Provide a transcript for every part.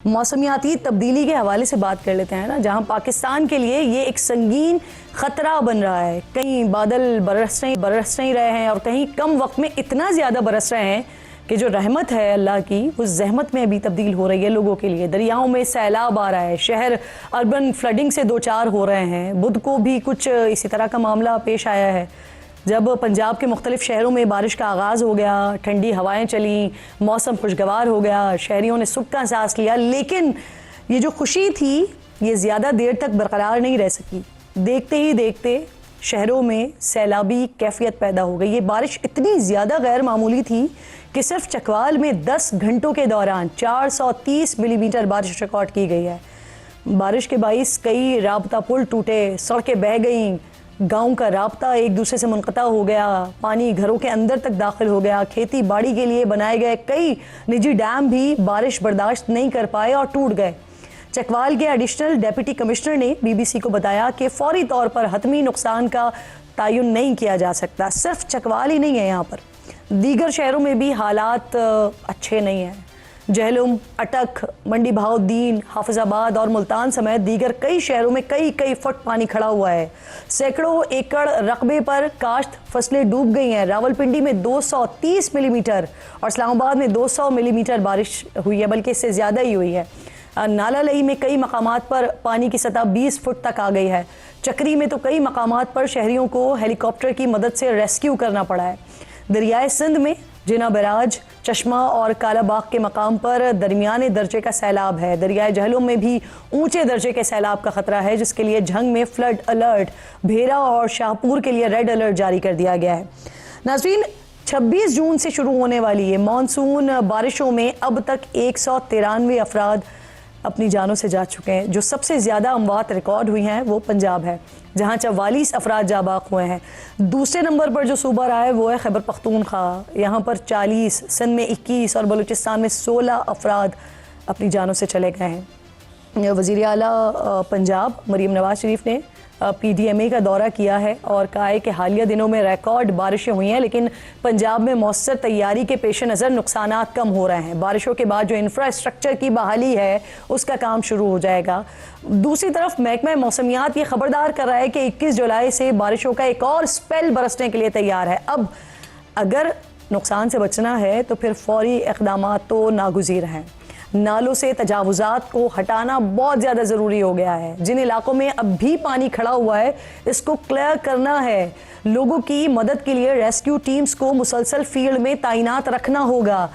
मौसमियाती तब्दीली के हवाले से बात कर लेते हैं ना, जहां पाकिस्तान के लिए ये एक संगीन ख़तरा बन रहा है। कहीं बादल बरस नहीं रहे हैं और कहीं कम वक्त में इतना ज़्यादा बरस रहे हैं कि जो रहमत है अल्लाह की उस जहमत में अभी तब्दील हो रही है लोगों के लिए। दरियाओं में सैलाब आ रहा है, शहर अर्बन फ्लडिंग से दो चार हो रहे हैं। बुध को भी कुछ इसी तरह का मामला पेश आया है, जब पंजाब के मुख्तलिफ शहरों में बारिश का आगाज़ हो गया, ठंडी हवाएं चली, मौसम खुशगवार हो गया, शहरियों ने सुख का सांस लिया। लेकिन ये जो खुशी थी ये ज़्यादा देर तक बरकरार नहीं रह सकी। देखते ही देखते शहरों में सैलाबी कैफियत पैदा हो गई। ये बारिश इतनी ज़्यादा गैर मामूली थी कि सिर्फ चकवाल में 10 घंटों के दौरान 430 मिलीमीटर बारिश रिकॉर्ड की गई है। बारिश के बाइस कई राबता पुल टूटे, सड़कें बह गईं, गांव का राब्ता एक दूसरे से मुनक़ता हो गया, पानी घरों के अंदर तक दाखिल हो गया। खेती बाड़ी के लिए बनाए गए कई निजी डैम भी बारिश बर्दाश्त नहीं कर पाए और टूट गए। चकवाल के एडिशनल डिप्टी कमिश्नर ने BBC को बताया कि फौरी तौर पर हतमी नुकसान का तयन नहीं किया जा सकता। सिर्फ चकवाल ही नहीं है, यहाँ पर दीगर शहरों में भी हालात अच्छे नहीं हैं। जहलुम, अटक, मंडी बहाउद्दीन, हाफिजाबाद और मुल्तान समेत दीगर कई शहरों में कई फुट पानी खड़ा हुआ है। सैकड़ों एकड़ रकबे पर काश्त फसलें डूब गई हैं। रावलपिंडी में 230 मिलीमीटर और इस्लामाबाद में 200 मिलीमीटर बारिश हुई है, बल्कि इससे ज़्यादा ही हुई है। नाला लई में कई मकामात पर पानी की सतह 20 फुट तक आ गई है। चक्री में तो कई मकामात पर शहरियों को हेलीकॉप्टर की मदद से रेस्क्यू करना पड़ा है। दरियाए सिंध में जिना बराज, चश्मा और कालाबाग के मकाम पर दरमियाने दर्जे का सैलाब है। दरियाए जहलुम में भी ऊंचे दर्जे के सैलाब का खतरा है, जिसके लिए झंग में फ्लड अलर्ट, भेरा और शाहपुर के लिए रेड अलर्ट जारी कर दिया गया है। नाज़रीन, 26 जून से शुरू होने वाली है मानसून बारिशों में अब तक 193 अफराद अपनी जानों से जा चुके हैं। जो सबसे ज़्यादा अमवात रिकॉर्ड हुई हैं वो पंजाब है, जहां 44 अफराद जाबाक हुए हैं। दूसरे नंबर पर जो सूबा रहा है वो है खैबर पख्तूनख्वा, यहाँ पर 40, सिंध में 21 और बलूचिस्तान में 16 अफराद अपनी जानों से चले गए हैं। वज़ीर आला पंजाब मरीम नवाज शरीफ ने PDMA का दौरा किया है और कहा है कि हालिया दिनों में रिकॉर्ड बारिशें हुई हैं, लेकिन पंजाब में मौसर तैयारी के पेश नज़र नुकसानात कम हो रहे हैं। बारिशों के बाद जो इंफ्रास्ट्रक्चर की बहाली है उसका काम शुरू हो जाएगा। दूसरी तरफ महकमा मौसमियात ये खबरदार कर रहा है कि 21 जुलाई से बारिशों का एक और स्पेल बरसने के लिए तैयार है। अब अगर नुकसान से बचना है तो फिर फौरी इक़दाम तो नागुज़ीर हैं। नालों से तजावुज़ात को हटाना बहुत ज़्यादा ज़रूरी हो गया है। जिन इलाकों में अब भी पानी खड़ा हुआ है इसको क्लियर करना है। लोगों की मदद के लिए रेस्क्यू टीम्स को मुसलसल फील्ड में तैनात रखना होगा।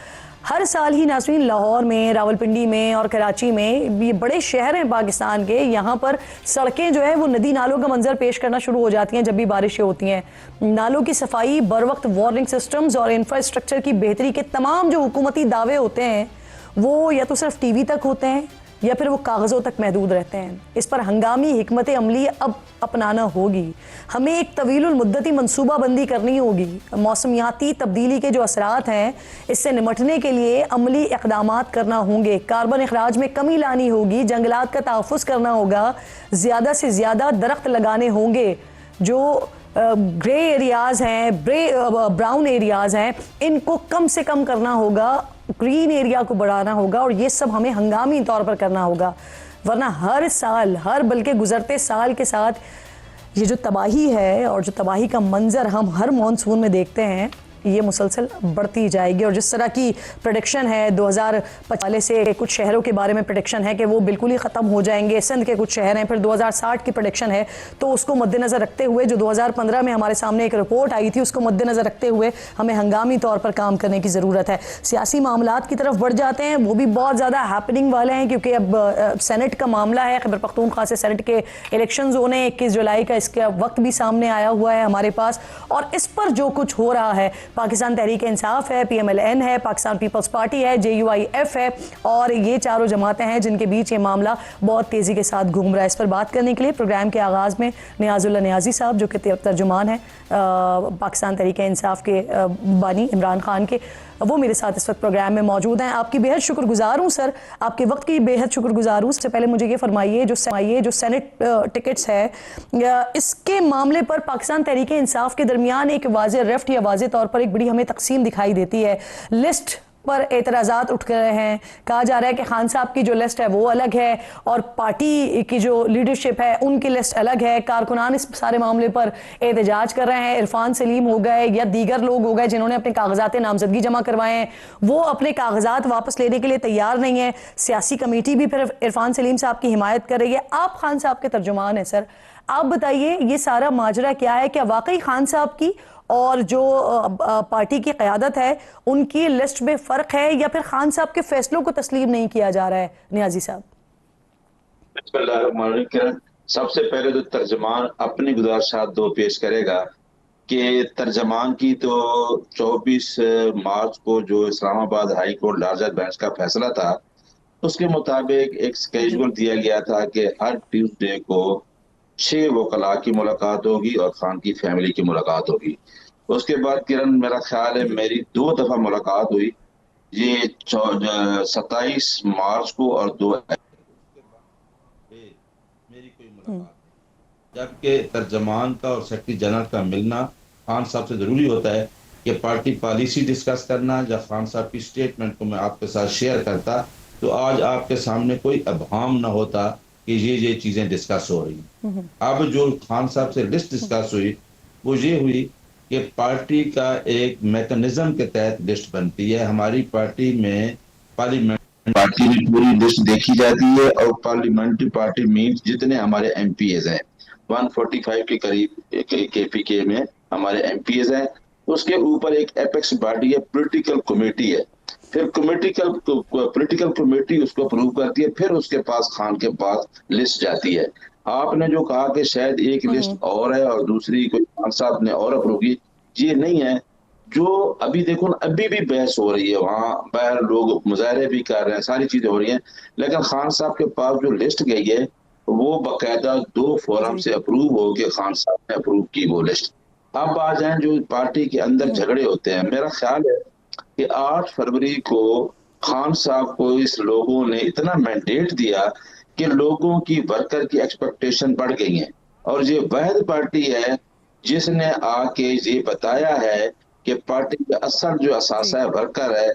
हर साल ही नाज़रीन लाहौर में, रावलपिंडी में और कराची में, ये बड़े शहर हैं पाकिस्तान के, यहाँ पर सड़कें जो है वो नदी नालों का मंजर पेश करना शुरू हो जाती हैं जब भी बारिशें होती हैं। नालों की सफाई, बर वक्त वार्निंग सिस्टम्स और इंफ्रास्ट्रक्चर की बेहतरी के तमाम जो हुकूमती दावे होते हैं वो या तो सिर्फ TV तक होते हैं या फिर वो कागज़ों तक महदूद रहते हैं। इस पर हंगामी हिकमत अमली अब अपनाना होगी। हमें एक तवीलुल मुद्दती मनसूबा बंदी करनी होगी। मौसमियाती तब्दीली के जो असरात हैं इससे निमटने के लिए अमली इक़दामात करना होंगे। कार्बन अखराज में कमी लानी होगी, जंगलात का तहफ़्फ़ुज़ करना होगा, ज़्यादा से ज़्यादा दरख्त लगाने होंगे। जो ग्रे एरियाज़ हैं, ब्राउन एरियाज़ हैं, इनको कम से कम करना होगा, ग्रीन एरिया को बढ़ाना होगा और ये सब हमें हंगामी तौर पर करना होगा। वरना हर साल, बल्कि गुजरते साल के साथ ये जो तबाही है और जो तबाही का मंजर हम हर मानसून में देखते हैं ये मुसलसल बढ़ती जाएगी। और जिस तरह की प्रेडिक्शन है 2045 से कुछ शहरों के बारे में प्रेडिक्शन है कि वो बिल्कुल ही ख़त्म हो जाएंगे, सिंध के कुछ शहर हैं, फिर 2060 की प्रेडिक्शन है, तो उसको मद्देनज़र रखते हुए जो 2015 में हमारे सामने एक रिपोर्ट आई थी उसको मद्देनज़र रखते हुए हमें हंगामी तौर पर काम करने की ज़रूरत है। सियासी मामलात की तरफ बढ़ जाते हैं, वो भी बहुत ज़्यादा हैपनिंग वाले हैं क्योंकि अब सेनेट का मामला है। खैबर पख्तूनख्वा से सेनेट के इलेक्शन होने 21 जुलाई का, इसका वक्त भी सामने आया हुआ है हमारे पास। और इस पर जो कुछ हो रहा है, पाकिस्तान तहरीक इंसाफ है, PMLN है, पाकिस्तान पीपल्स पार्टी है, JUIF है और ये चारों जमातें हैं जिनके बीच ये मामला बहुत तेज़ी के साथ घूम रहा है। इस पर बात करने के लिए प्रोग्राम के आगाज़ में नियाज़ुल्लाह नियाज़ी साहब जो कि तर्जुमान हैं पाकिस्तान तहरीक इंसाफ के बानी इमरान खान के, वो मेरे साथ इस वक्त प्रोग्राम में मौजूद हैं। आपकी बेहद शुक्रगुजार हूँ सर, आपके वक्त की बेहद शुक्रगुजार हूँ। सबसे पहले मुझे ये फरमाइए जो सेनेट टिकट्स है इसके मामले पर पाकिस्तान तहरीक इंसाफ के दरमियान एक वाज़ेह रेफ्ट या वाज़ेह तौर पर एक बड़ी हमें तकसीम दिखाई देती है। लिस्ट पर एतराज़ात उठ रहे हैं। कहा जा रहा है कि खान साहब की जो लिस्ट है वो अलग है और पार्टी की जो लीडरशिप है उनकी लिस्ट अलग है। कारकुनान इस सारे मामले पर एहतजाज कर रहे हैं। इरफान सलीम हो गए या दीगर लोग हो गए जिन्होंने अपने कागजात नामजदगी जमा करवाए हैं, वो अपने कागजात वापस लेने के लिए तैयार नहीं है। सियासी कमेटी भी फिर इरफान सलीम साहब की हिमायत कर रही है। आप खान साहब के तर्जुमान हैं सर, आप बताइए ये सारा माजरा क्या है? क्या वाकई खान साहब की और जो पार्टी की क़यादत है उनकी लिस्ट में फ़र्क है, या फिर खान साहब के फैसलों को तस्लीम नहीं किया जा रहा है? नियाजी साहब। किरण, सबसे पहले तो तर्जमान अपनी गुजारिशात दो पेश करेगा कि तर्जमान की तो 24 मार्च को जो Islamabad high court larger bench का फैसला था उसके मुताबिक एक स्केड्यूल दिया गया था कि हर ट्यूसडे को 6 वकला की मुलाकात होगी और खान की फैमिली की मुलाकात होगी। उसके बाद किरण, मेरा ख्याल है मेरी 2 दफा मुलाकात हुई, ये 27 मार्च को और 2 मेरी कोई मुलाकात नहीं। जबकि तर्जमान का और सेक्रेटरी जनरल का मिलना खान साहब से जरूरी होता है कि पार्टी पॉलिसी डिस्कस करना। जब खान साहब की स्टेटमेंट को मैं आपके साथ शेयर करता तो आज आपके सामने कोई अबहम ना होता कि ये चीजें डिस्कस हो रही हैं। अब जो खान साहब से लिस्ट डिस्कस हुई वो ये हुई कि पार्टी का एक मैकेनिज्म के तहत लिस्ट बनती है। हमारी पार्टी में पार्लियामेंट पार्टी में पूरी लिस्ट देखी जाती है और पार्लियामेंट्री पार्टी मीन्स जितने हमारे एमपीएज हैं 145 के करीब केपीके में हमारे एमपीएज हैं। उसके ऊपर एक एपेक्स बॉडी है, पॉलिटिकल कमेटी है। फिर पॉलिटिकल कमेटी उसको अप्रूव करती है, फिर उसके पास खान के पास लिस्ट जाती है। आपने जो कहा कि शायद एक लिस्ट और है और दूसरी कोई खान साहब ने और अप्रूव की, ये नहीं है। जो अभी देखो ना, अभी भी बहस हो रही है, वहां बाहर लोग मुजाहरे भी कर रहे हैं, सारी चीजें हो रही हैं, लेकिन खान साहब के पास जो लिस्ट गई है वो बाकायदा 2 फोरम से अप्रूव हो के खान साहब ने अप्रूव की वो लिस्ट। अब आ जाए जो पार्टी के अंदर झगड़े होते हैं, मेरा ख्याल है कि 8 फरवरी को खान साहब को इस लोगों ने इतना मैंडेट दिया कि लोगों की वर्कर की एक्सपेक्टेशन बढ़ गई है और ये वाहिद पार्टी है जिसने आके ये बताया है कि पार्टी का असल जो असासा है वर्कर है,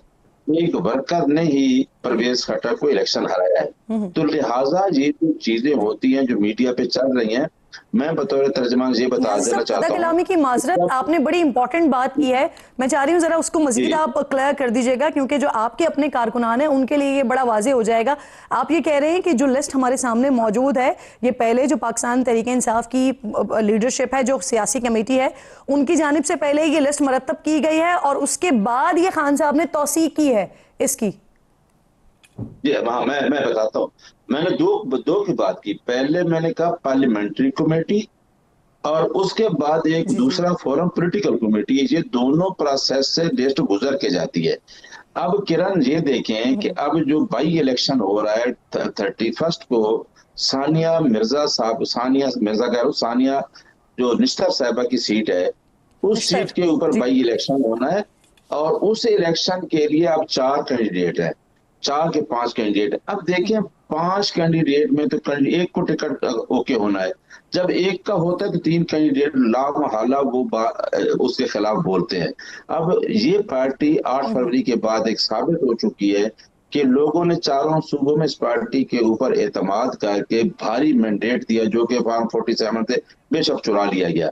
एक वर्कर ने ही परवेज खट्टर को इलेक्शन हराया है। तो लिहाजा ये जो चीजें होती हैं जो मीडिया पे चल रही हैं, मैं बतौर तर्जमान ये बता देना चाहता हूँ। कलामी की माजरत, आपने बड़ी इंपॉर्टेंट बात की है, मैं चाह रही हूँ जरा उसको मजीद आप क्लियर कर दीजिएगा, क्योंकि जो आपके अपने कारकुनान हैं उनके लिए ये बड़ा वाजे हो जाएगा। आप ये कह रहे हैं कि जो लिस्ट हमारे सामने मौजूद है, ये पहले जो पाकिस्तान तहरीक इंसाफ की लीडरशिप है, जो सियासी कमेटी है, उनकी जानिब से पहले ये लिस्ट मरतब की गई है और उसके बाद ये खान साहब ने तौसीक की है इसकी। जी हाँ, मैं बताता हूँ। मैंने दो की बात की। पहले मैंने कहा पार्लियामेंट्री कमेटी और उसके बाद एक दूसरा फोरम पॉलिटिकल कमेटी। ये दोनों प्रोसेस से लिस्ट गुजर के जाती है। अब किरण ये देखें कि अब जो बाई इलेक्शन हो रहा है 31 को, सानिया मिर्जा जो निश्तर साहिबा की सीट है, उस सीट के ऊपर बाई इलेक्शन होना है और उस इलेक्शन के लिए अब 4 कैंडिडेट है, 4 के 5 कैंडिडेट। अब देखिए 5 कैंडिडेट में तो एक को टिकट ओके होना है। जब एक का होता है तो 3 कैंडिडेट लामहला वो उसके खिलाफ बोलते हैं। अब ये पार्टी 8 फरवरी के बाद एक साबित हो चुकी है कि लोगों ने चारों सूबों में इस पार्टी के ऊपर एतमाद करके भारी मैंडेट दिया, जो कि फॉर्म 47 से बेशक चुरा लिया गया।